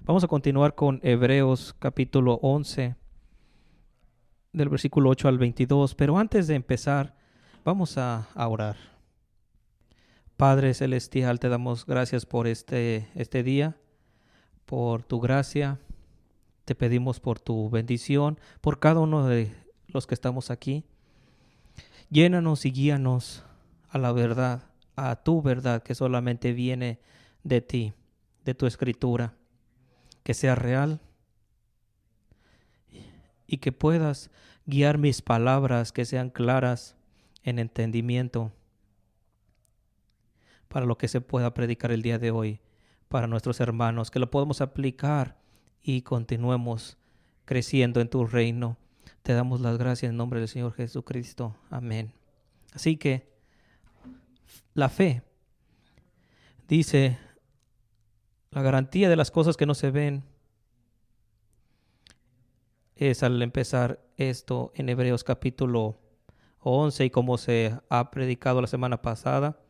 Vamos a continuar con Hebreos capítulo 11, del versículo 8 al 22. Pero antes de empezar, vamos a orar. Padre Celestial, te damos gracias por este día, por tu gracia. Te pedimos por tu bendición, por cada uno de los que estamos aquí. Llénanos y guíanos a la verdad, a tu verdad que solamente viene de ti, de tu escritura. Que sea real y que puedas guiar mis palabras, que sean claras en entendimiento para lo que se pueda predicar el día de hoy para nuestros hermanos, que lo podamos aplicar y continuemos creciendo en tu reino. Te damos las gracias en nombre del Señor Jesucristo. Amén. Así que la fe dice la garantía de las cosas que no se ven es al empezar esto en Hebreos capítulo 11 y como se ha predicado la semana pasada,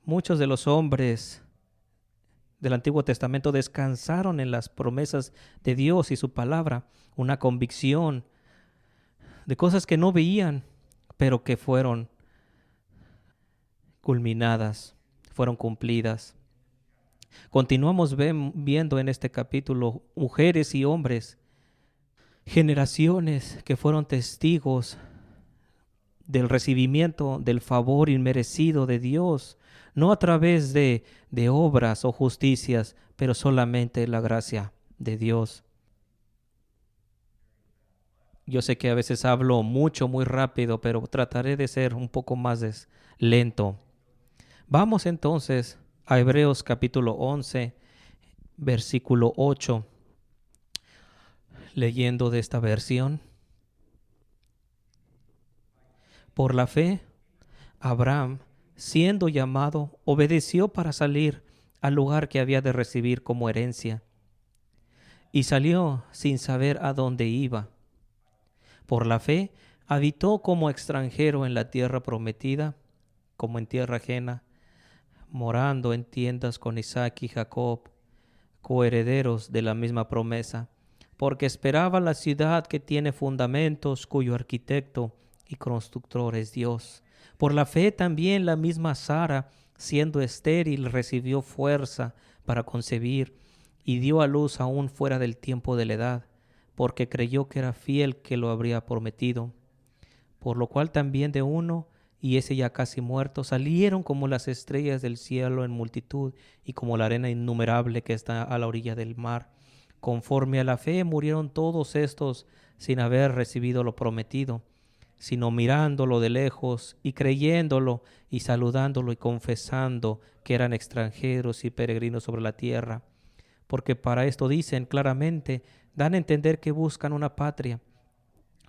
muchos de los hombres del Antiguo Testamento descansaron en las promesas de Dios y su palabra, una convicción de cosas que no veían, pero que fueron culminadas, fueron cumplidas. Continuamos viendo en este capítulo mujeres y hombres, generaciones que fueron testigos del recibimiento del favor inmerecido de Dios, no a través de obras o justicias, pero solamente la gracia de Dios. Yo sé que a veces hablo mucho, muy rápido, pero trataré de ser un poco más lento. Vamos entonces a Hebreos capítulo 11, versículo 8, leyendo de esta versión. Por la fe, Abraham, siendo llamado, obedeció para salir al lugar que había de recibir como herencia, y salió sin saber a dónde iba. Por la fe, habitó como extranjero en la tierra prometida, como en tierra ajena, morando en tiendas con Isaac y Jacob, coherederos de la misma promesa, porque esperaba la ciudad que tiene fundamentos, cuyo arquitecto y constructor es Dios. Por la fe también la misma Sara, siendo estéril, recibió fuerza para concebir y dio a luz aún fuera del tiempo de la edad, porque creyó que era fiel que lo habría prometido. Por lo cual también de uno, y ese ya casi muerto, salieron como las estrellas del cielo en multitud y como la arena innumerable que está a la orilla del mar. Conforme a la fe murieron todos estos sin haber recibido lo prometido, sino mirándolo de lejos y creyéndolo y saludándolo y confesando que eran extranjeros y peregrinos sobre la tierra. Porque para esto dicen claramente, dan a entender que buscan una patria.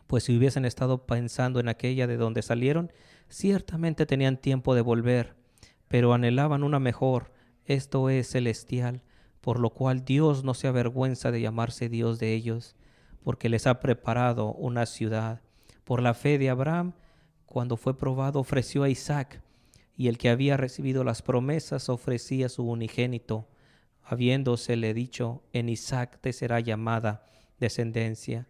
Pues si hubiesen estado pensando en aquella de donde salieron, ciertamente tenían tiempo de volver, pero anhelaban una mejor, esto es celestial, por lo cual Dios no se avergüenza de llamarse Dios de ellos, porque les ha preparado una ciudad. Por la fe de Abraham, cuando fue probado, ofreció a Isaac, y el que había recibido las promesas ofrecía a su unigénito, habiéndosele dicho, en Isaac te será llamada descendencia,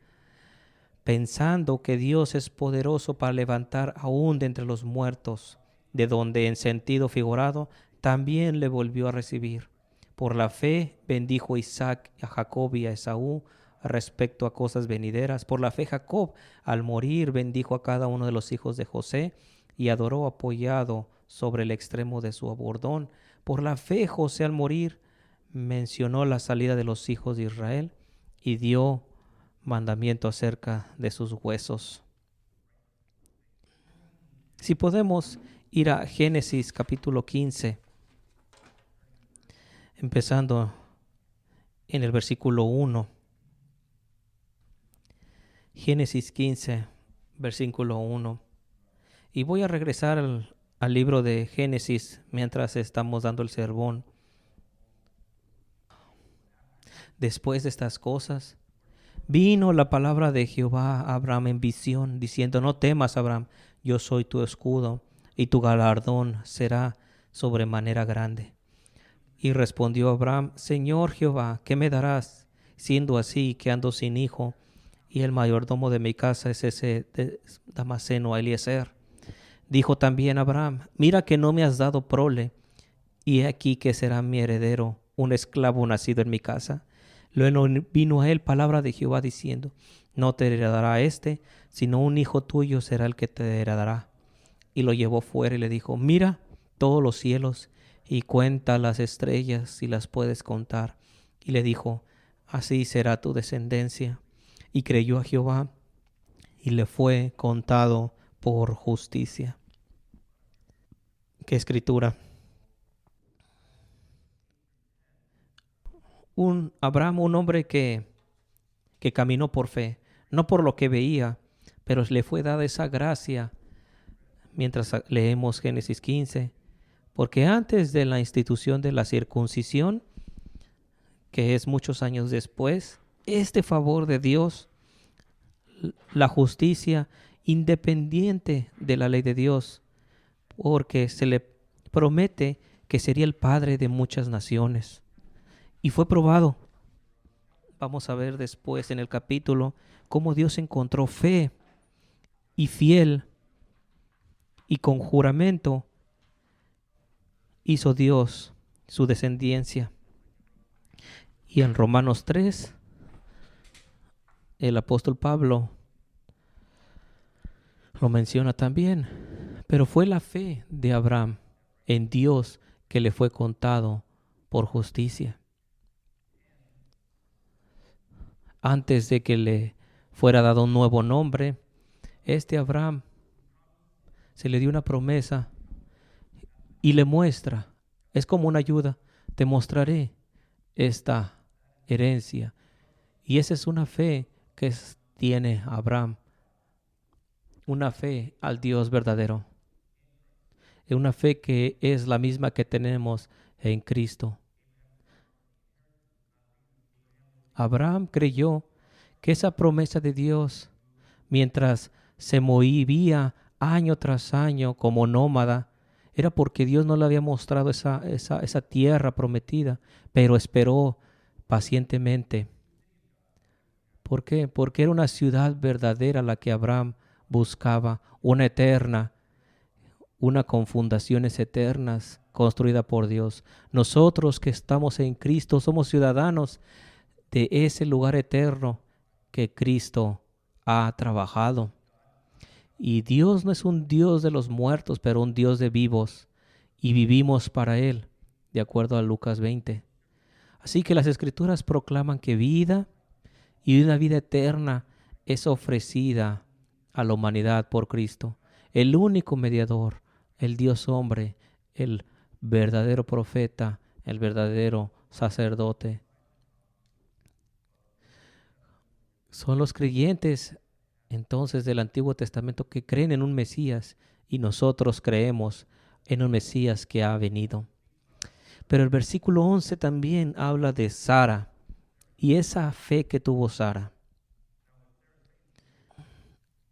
pensando que Dios es poderoso para levantar aún de entre los muertos, de donde en sentido figurado también le volvió a recibir. Por la fe bendijo Isaac a Jacob y a Esaú respecto a cosas venideras. Por la fe Jacob al morir bendijo a cada uno de los hijos de José y adoró apoyado sobre el extremo de su bordón. Por la fe José al morir mencionó la salida de los hijos de Israel y dio mandamiento acerca de sus huesos. Si podemos ir a Génesis capítulo 15, empezando en el versículo 1. Génesis 15, versículo 1. Y voy a regresar al libro de Génesis mientras estamos dando el sermón. Después de estas cosas, vino la palabra de Jehová a Abraham en visión, diciendo, no temas, Abraham, yo soy tu escudo, y tu galardón será sobremanera grande. Y respondió Abraham: Señor Jehová, ¿qué me darás, siendo así que ando sin hijo, y el mayordomo de mi casa es ese Damaseno Eliezer? Dijo también Abraham: Mira que no me has dado prole, y he aquí que será mi heredero un esclavo nacido en mi casa. Luego vino a él palabra de Jehová diciendo: No te heredará este, sino un hijo tuyo será el que te heredará. Y lo llevó fuera y le dijo: Mira todos los cielos y cuenta las estrellas si las puedes contar. Y le dijo: Así será tu descendencia. Y creyó a Jehová y le fue contado por justicia. ¿Qué escritura? Abraham, un hombre que caminó por fe, no por lo que veía, pero le fue dada esa gracia mientras leemos Génesis 15, porque antes de la institución de la circuncisión, que es muchos años después, este favor de Dios, la justicia independiente de la ley de Dios, porque se le promete que sería el padre de muchas naciones. Y fue probado. Vamos a ver después en el capítulo cómo Dios encontró fe y fiel, y con juramento hizo Dios su descendencia. Y en Romanos 3, el apóstol Pablo lo menciona también. Pero fue la fe de Abraham en Dios que le fue contado por justicia. Antes de que le fuera dado un nuevo nombre, Abraham se le dio una promesa y le muestra, es como una ayuda: te mostraré esta herencia. Y esa es una fe que tiene Abraham, una fe al Dios verdadero, es una fe que es la misma que tenemos en Cristo. Abraham creyó que esa promesa de Dios, mientras se movía año tras año como nómada, era porque Dios no le había mostrado esa tierra prometida, pero esperó pacientemente. ¿Por qué? Porque era una ciudad verdadera la que Abraham buscaba, una eterna, una con fundaciones eternas, construida por Dios. Nosotros que estamos en Cristo somos ciudadanos de ese lugar eterno que Cristo ha trabajado. Y Dios no es un Dios de los muertos, pero un Dios de vivos, y vivimos para Él, de acuerdo a Lucas 20. Así que las Escrituras proclaman que vida y una vida eterna es ofrecida a la humanidad por Cristo, el único mediador, el Dios hombre, el verdadero profeta, el verdadero sacerdote. Son los creyentes entonces del Antiguo Testamento que creen en un Mesías, y nosotros creemos en un Mesías que ha venido. Pero el versículo 11 también habla de Sara y esa fe que tuvo Sara.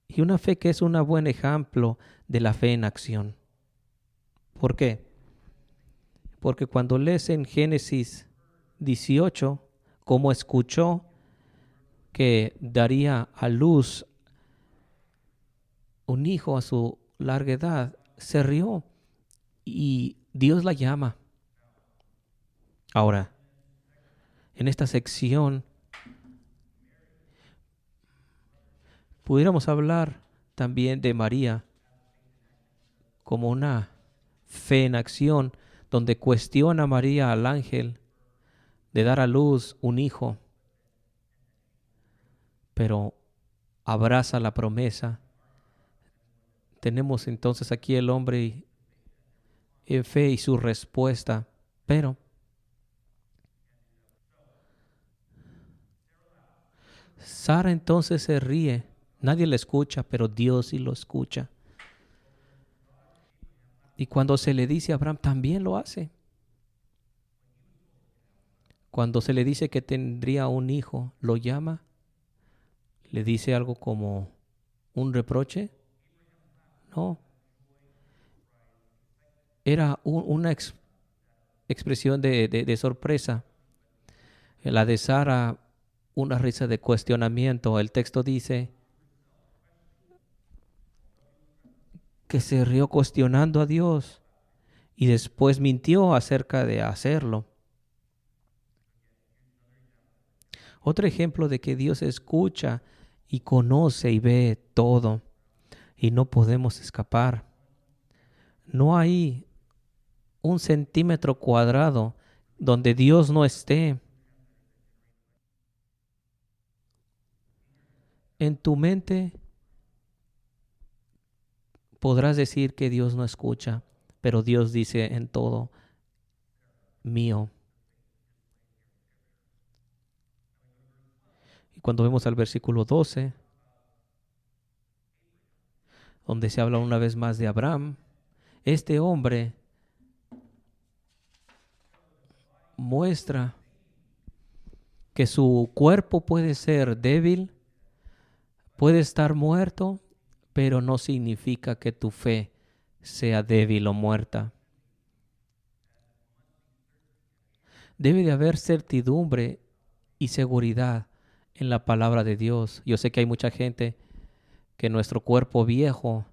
Y una fe que es un buen ejemplo de la fe en acción. ¿Por qué? Porque cuando lees en Génesis 18 cómo escuchó que daría a luz un hijo a su larga edad, se rió y Dios la llama. Ahora, en esta sección pudiéramos hablar también de María como una fe en acción, donde cuestiona a María al ángel de dar a luz un hijo, pero abraza la promesa. Tenemos entonces aquí el hombre en fe y su respuesta, pero Sara entonces se ríe. Nadie le escucha, pero Dios sí lo escucha. Y cuando se le dice a Abraham, también lo hace. Cuando se le dice que tendría un hijo, lo llama, le dice algo como un reproche. No, era una expresión de sorpresa. La de Sara, una risa de cuestionamiento. El texto dice que se rió cuestionando a Dios y después mintió acerca de hacerlo. Otro ejemplo de que Dios escucha y conoce y ve todo y no podemos escapar. No hay un centímetro cuadrado donde Dios no esté. En tu mente podrás decir que Dios no escucha, pero Dios dice en todo mío. Y cuando vemos al versículo 12, donde se habla una vez más de Abraham, este hombre muestra que su cuerpo puede ser débil, puede estar muerto, pero no significa que tu fe sea débil o muerta. Debe de haber certidumbre y seguridad en la palabra de Dios. Yo sé que hay mucha gente que nuestro cuerpo viejo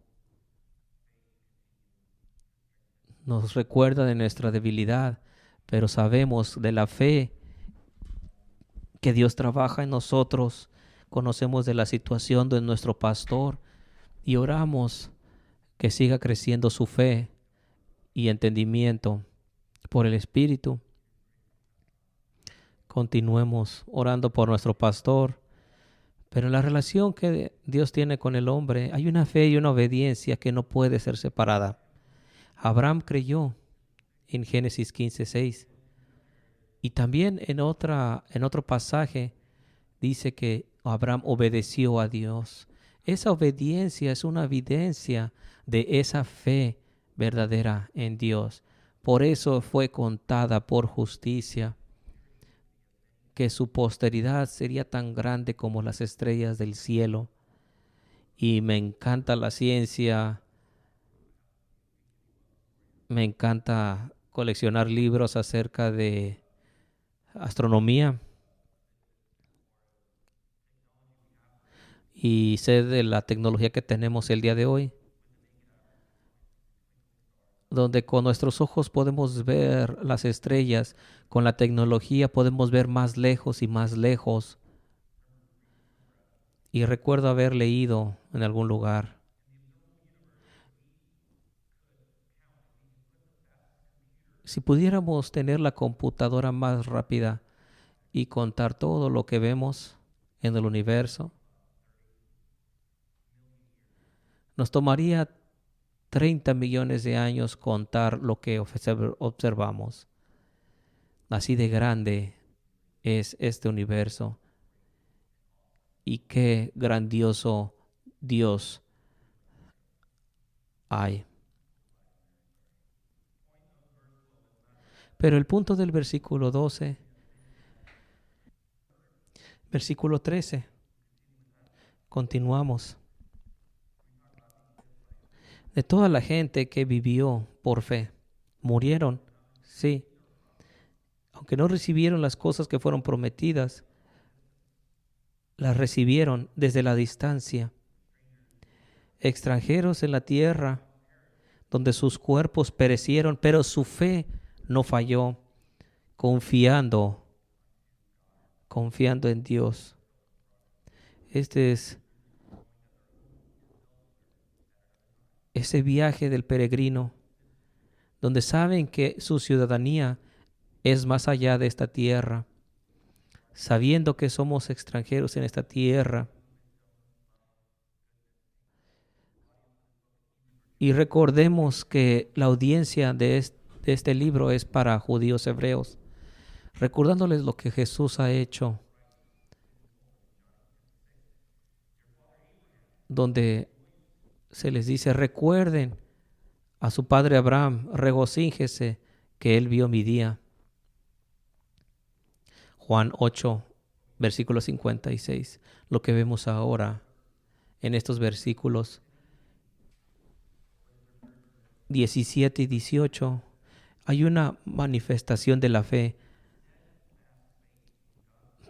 nos recuerda de nuestra debilidad, pero sabemos de la fe que Dios trabaja en nosotros. Conocemos de la situación de nuestro pastor y oramos que siga creciendo su fe y entendimiento por el Espíritu. Continuemos orando por nuestro pastor, pero en la relación que Dios tiene con el hombre hay una fe y una obediencia que no puede ser separada. Abraham creyó en Génesis 15:6 y también en otro pasaje dice que Abraham obedeció a Dios. Esa obediencia es una evidencia de esa fe verdadera en Dios. Por eso fue contada por justicia, que su posteridad sería tan grande como las estrellas del cielo. Y me encanta la ciencia, me encanta coleccionar libros acerca de astronomía y sé de la tecnología que tenemos el día de hoy, donde con nuestros ojos podemos ver las estrellas, con la tecnología podemos ver más lejos y más lejos. Y recuerdo haber leído en algún lugar si pudiéramos tener la computadora más rápida y contar todo lo que vemos en el universo, nos tomaría 30 millones de años contar lo que observamos. Así de grande es este universo y qué grandioso Dios hay. Pero el punto del versículo 12, versículo 13, continuamos. De toda la gente que vivió por fe, murieron, sí, aunque no recibieron las cosas que fueron prometidas, las recibieron desde la distancia. Extranjeros en la tierra, donde sus cuerpos perecieron, pero su fe no falló, confiando en Dios. Este es ese viaje del peregrino, donde saben que su ciudadanía es más allá de esta tierra, sabiendo que somos extranjeros en esta tierra. Y recordemos que la audiencia de este libro es para judíos hebreos, recordándoles lo que Jesús ha hecho, donde se les dice, recuerden a su padre Abraham, regocíjese que él vio mi día. Juan 8, versículo 56. Lo que vemos ahora en estos versículos 17 y 18 hay una manifestación de la fe,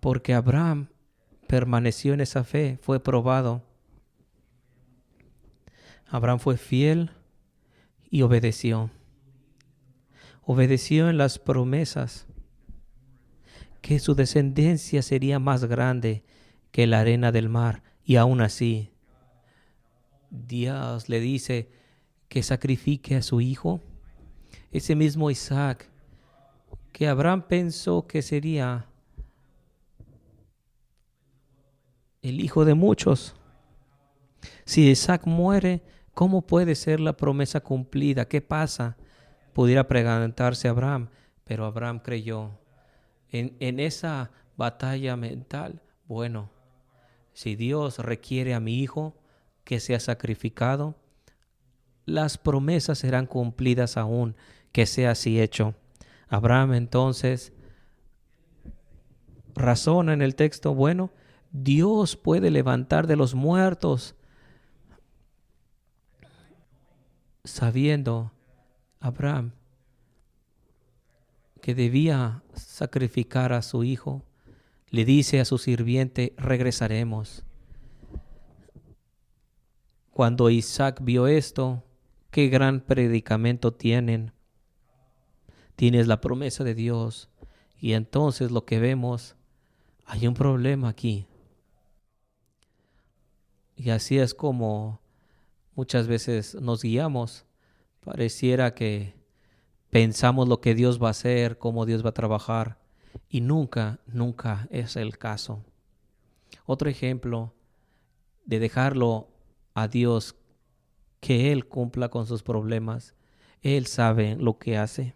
porque Abraham permaneció en esa fe, fue probado. Abraham fue fiel y obedeció. Obedeció en las promesas, que su descendencia sería más grande que la arena del mar. Y aún así, Dios le dice que sacrifique a su hijo. Ese mismo Isaac, que Abraham pensó que sería el hijo de muchos. Si Isaac muere, ¿cómo puede ser la promesa cumplida? ¿Qué pasa? Pudiera preguntarse Abraham, pero Abraham creyó en esa batalla mental. Bueno, si Dios requiere a mi hijo que sea sacrificado, las promesas serán cumplidas aún que sea así hecho. Abraham entonces razona en el texto, bueno, Dios puede levantar de los muertos, sabiendo Abraham que debía sacrificar a su hijo. Le dice a su sirviente, regresaremos. Cuando Isaac vio esto, qué gran predicamento tienen. Tienes la promesa de Dios. Y entonces lo que vemos, hay un problema aquí. Y así es como muchas veces nos guiamos. Pareciera que pensamos lo que Dios va a hacer, cómo Dios va a trabajar. Y nunca, nunca es el caso. Otro ejemplo de dejarlo a Dios, que Él cumpla con sus problemas. Él sabe lo que hace.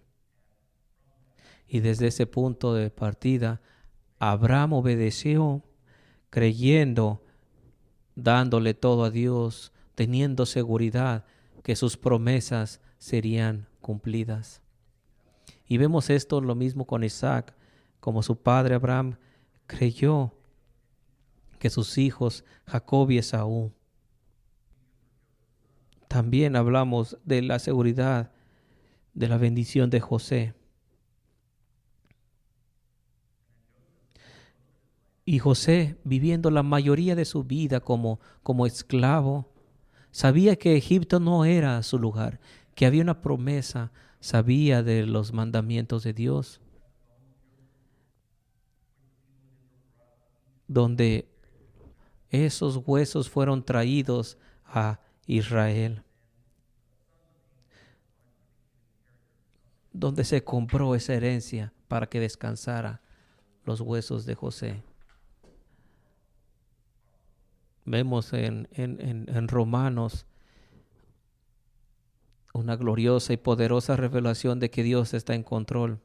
Y desde ese punto de partida, Abraham obedeció, creyendo, dándole todo a Dios, teniendo seguridad que sus promesas serían cumplidas. Y vemos esto lo mismo con Isaac, como su padre Abraham creyó que sus hijos Jacob y Esaú. También hablamos de la seguridad de la bendición de José. Y José, viviendo la mayoría de su vida como esclavo, sabía que Egipto no era su lugar, que había una promesa, sabía de los mandamientos de Dios, donde esos huesos fueron traídos a Israel, donde se compró esa herencia para que descansara los huesos de José. Vemos en Romanos una gloriosa y poderosa revelación de que Dios está en control.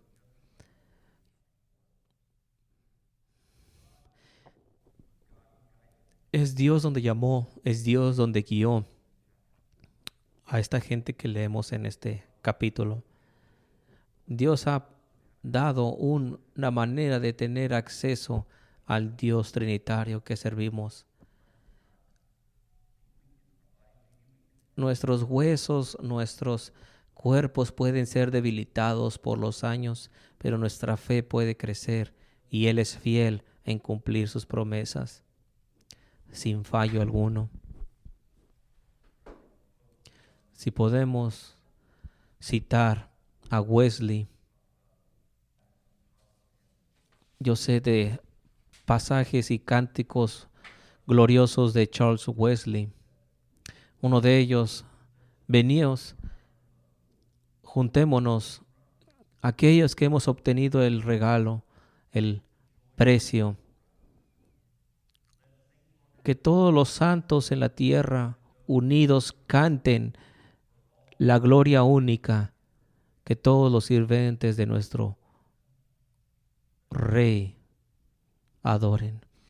Es Dios donde llamó, es Dios donde guió a esta gente que leemos en este capítulo. Dios ha dado una manera de tener acceso al Dios trinitario que servimos. Nuestros huesos, nuestros cuerpos pueden ser debilitados por los años, pero nuestra fe puede crecer y Él es fiel en cumplir sus promesas, sin fallo alguno. Si podemos citar a Wesley, yo sé de pasajes y cánticos gloriosos de Charles Wesley. Uno de ellos, veníos, juntémonos, aquellos que hemos obtenido el regalo, el precio, que todos los santos en la tierra unidos canten la gloria única, que todos los sirvientes de nuestro Rey adoren.